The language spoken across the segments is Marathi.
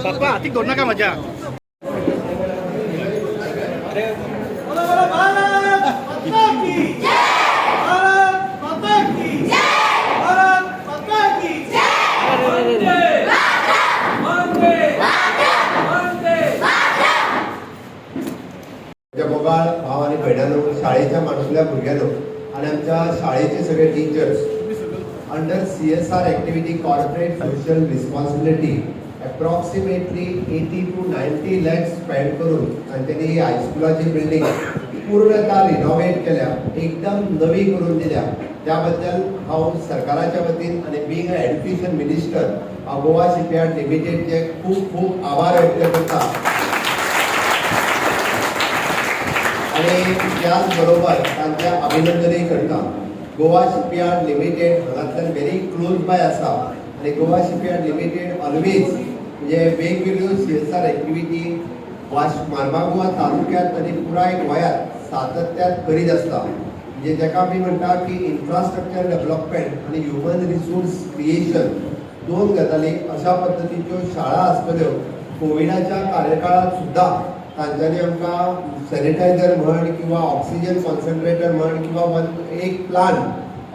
पप्पा हातीक धरू नका माझ्या. मोबाईल भाव आणि भयणानो, शाळेच्या माणसल्या भुरग्यांनो आणि आमच्या शाळेचे सगळे teachers under CSR activity corporate social responsibility approximately 80 to 90 lakhs spend करून आणि त्यांनी हायस्कुलाची बिल्डिंग पूर्णतः रिनोव्हेट केल्या, एकदम नवी करून दिल्या. त्याबद्दल हांव सरकाराच्या वतीन आणि being a education minister Goa shipyard लिमिटेडचे खूप खूप आभार व्यक्त करता. आणि त्याचबरोबर तांचे अभिनंदनही करता. गोवा शिपयार्ड लिमिटेड हांगातल्यान व्हेरी क्लोज बाय आसा आणि गोवा शिपयार्ड लिमिटेड ऑलवेज म्हणजे वेगवेगळ्यो CSR ॲक्टिव्हिटी मार्मागोवा तालुक्यात आणि पुराय गोंयांत सातत्यान करीत आसता. म्हणजे जेका आमी म्हणटा की इन्फ्रास्ट्रक्चर डेव्हलपमेंट आणि ह्युमन रिसोर्स क्रिएशन दोन गजाली अशा पद्दतीच्यो शाळा आसतल्यो. कोविडाच्या कार्यकाळात सुद्धा तांच्यांनी आमकां सॅनिटायझर म्हण किंवा ऑक्सिजन कॉन्सन्ट्रेटर म्हण किंवा एक प्लांट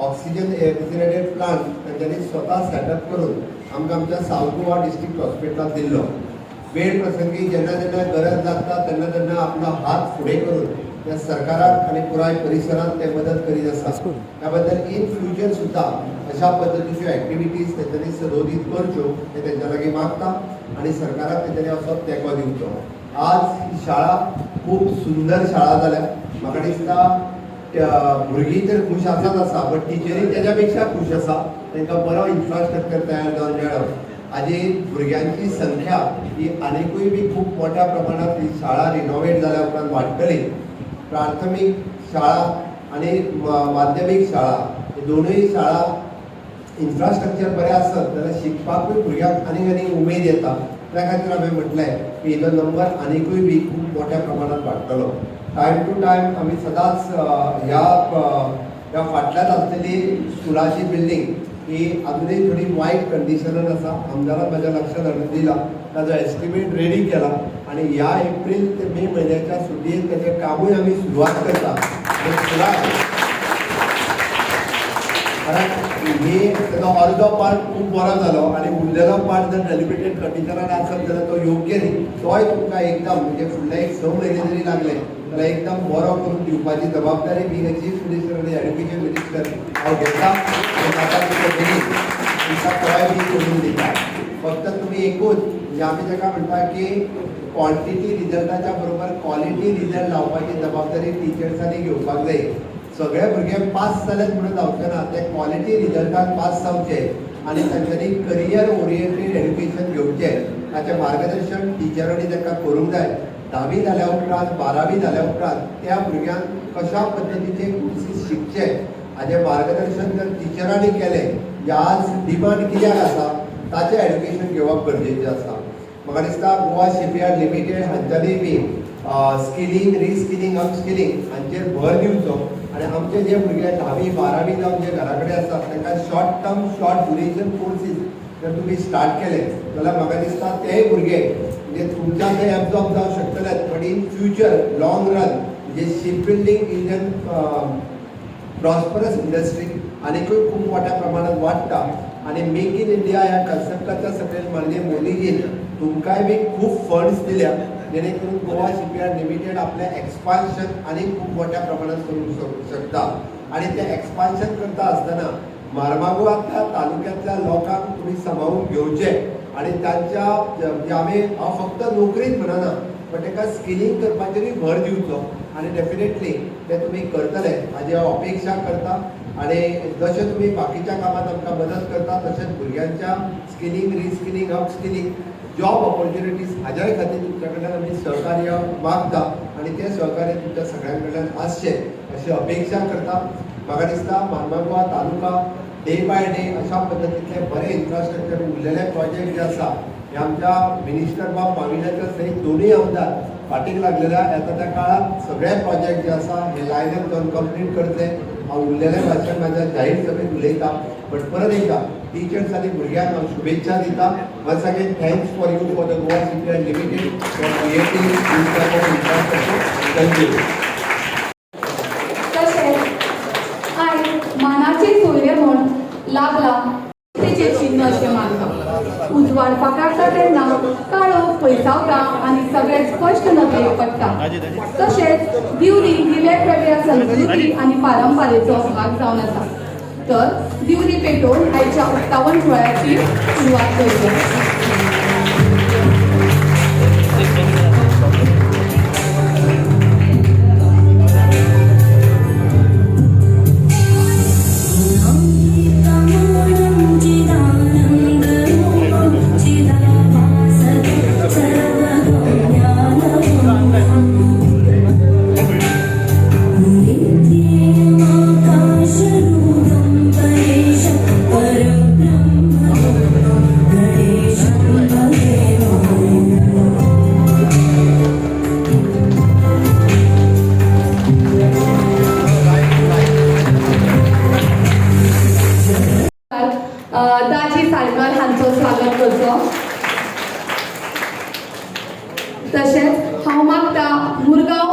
ऑक्सिजन एअरसिनेटेड प्लांट तांच्यांनी स्वता सेटअप करून आमकां आमच्या साऊथ गोवा डिस्ट्रिक्ट हॉस्पिटलांत दिल्लो. वेळ प्रसंगी जेन्ना जेन्ना गरज लागता तेन्ना तेन्ना आपलो हात फुडें करून त्या सरकाराक आणि पुराय परिसरात ते मदत करीत आसा. त्याबद्दल इन फ्युचर सुद्धा अशा पद्दतीच्यो ॲक्टिव्हिटीज तेंच्यांनी सदोदीत करच्यो हे तेंच्या लागीं मागता आणि सरकाराक तेंच्यांनी असो तेंको दिवचो. आज ही शाळा खूप सुंदर शाळा जाल्या. म्हाका दिसता भुरगीं तर खुश आसाच आसा, बट टिचरी तेज्या पेक्षा खुश आसा. तांकां बरो इन्फ्रास्ट्रक्चर तयार जावन मेळ्ळो. हाजी भुरग्यांची संख्या ही आनिकूय बी खूप मोठ्या प्रमाणात ही शाळा रिनोव्हेट जाल्या उपरांत वाडटली. प्राथमीक शाळा आणि माध्यमीक शाळा हे दोनूय शाळा इन्फ्रास्ट्रक्चर बरें आसत जाल्यार शिकपाकूय भुरग्यांक आनीक आनीक उमेद येता. त्या खातीर हांवें म्हटलें की हेजो नंबर आनिकूय बी खूप मोठ्या प्रमाणात वाडटलो. टायम टू टायम आमी सदांच ह्या फाटल्यान आसलेली स्कुलाची बिल्डींग ही अजूनही थोडी वायट कंडिशनान आसा. आमदारान म्हाज्या लक्षांत हाडून दिला, ताजो एस्टिमेट रेडी केला आणि ह्या एप्रील ते मे म्हयन्याच्या सुटयेंत तेजें कामूय आमी सुरवात करता. कारण ही तेजो अर्दो पार्ट खूप बरो जालो आणि उरलेलो पार्ट जर डेलिमिटेड कंडिशनान आसत जाल्यार तो योग्य न्ही. तोय तुमकां एकदम म्हणजे फुडले एक 6 म्हयने जरी लागले जाल्यार एकदम बरो करून दिवपाची जबाबदारी बीइंग अ चीफ मिनिस्टर आणि एड्युकेशन मिनिस्टर हांव घेता. तोय बी करून दिता. फक्त तुम्ही एकूच म्हणजे आमी जेका म्हणटा की क्वॉन्टिटी रिजल्टाच्या बरोबर क्वॉलिटी रिजल्ट लावपाची जबाबदारी टिचर्सांनी घेवपाक जाय. सगळे भुरगे पास जालेत म्हणून जावचे ना, ते क्वॉलिटी रिजल्टान पास जावचे आणि तांच्यांनी करियर ओरिएंटेड एड्युकेशन घेवचें हाचें मार्गदर्शन टिचरांनी तांकां करूंक जाय. 10वी जाल्या उपरांत 12वी जाल्या उपरांत त्या भुरग्यांक कशा पद्दतीचे कोर्सीस शिकचे हाचें मार्गदर्शन जर टिचरांनी केलें आज डिमांड कित्याक आसा ताचें एड्युकेशन घेवप गरजेचें आसा. म्हाका दिसता गोवा शिपयार्ड लिमिटेड हांच्यांनी बी स्किलिंग रिस्किलिंग अपस्किलिंग हांचेर भर दिवचो आणि आमचे जे भुरगे 10वी 12वी जावन जे घरा कडेन आसतात तांकां short term short duration courses जर तुमी स्टार्ट केले जाल्यार म्हाका दिसता तेय भुरगे म्हणजे तुमच्या ते एब्जॉर्ब जावंक शकतले. But in future long run म्हणजे ship building Indian prosperous industry आनीकूय खूप मोठ्या प्रमाणात वाडटा आणि मेक इन इंडिया ह्या कन्सेप्टाच्या सकयल माननीय मोदीजीन तुमकांय बी खूप फंड्स दिल्या जेणे करून गोवा शिपयार्ड लिमिटेड आपले एक्सपान्शन आणि खूप मोठ्या प्रमाणात करू शकता. आणि ते एक्सपान्शन करता आसतना मार्मागोवातल्या तालुक्यातल्या लोकांक तुम्ही सांभाळून घेवचे आणि त्यांच्या आमी हांव फक्त नोकरीच म्हणना पण ताका स्किलिंग करपाचेरूय भर दिवचो आणि डेफिनेटली ते तुम्ही करतले हाजी हांव अपेक्षा करता. आणि जशें तुम्ही बाकीच्या कामात आमकां मदत करता तशेंच भुरग्यांच्या skilling reskilling upskilling job opportunities हाज्याय खातीर तुमच्या कडल्यान आमी सहकार्य मागता आणि ते सहकार्य तुमच्या सगळ्यां कडल्यान आसचें अशी अपेक्षा करता. म्हाका दिसता मार्मागोवा तालुका डे बाय डे अशा पद्दतीतले बरे इन्फ्रास्ट्रक्चर उरलेले प्रोजेक्ट जे आसा हे आमच्या मिनिस्टर बाब माविनाच्या सयत दोनूय आमदार फाटीक लागलेल्या येता त्या काळात सगळे प्रोजेक्ट जे आसा हे लायनच जावन कंप्लीट करतले. उरलेल्या भाशण माझ्या जाहीर सभेत उलयता बट परत एकदा टीचर्स आनी भुरग्यांक हांव शुभेच्छा दिता once again thanks for you for the Goa shipyard limited for creating this type of infrastructure thank you. तशेंच आयज मानाचे सोयरे म्हूण लागला तेचे चिन्ह अशें मानता. उजवाड काडटा तेन्ना काळो पयसावता आनी सगळे स्पश्ट नदरेक पडटा. तशेंच दिवली ही वेगवेगळ्या संस्कृती आनी परंपरेचो भाग जावन आसा. तर दिवली पेटोवन आयच्या उक्तावण सुवाळ्याची सुरवात करया. दाजी साळकर हांचो स्वागत करचो. तशेंच हांव मागता मुरगांव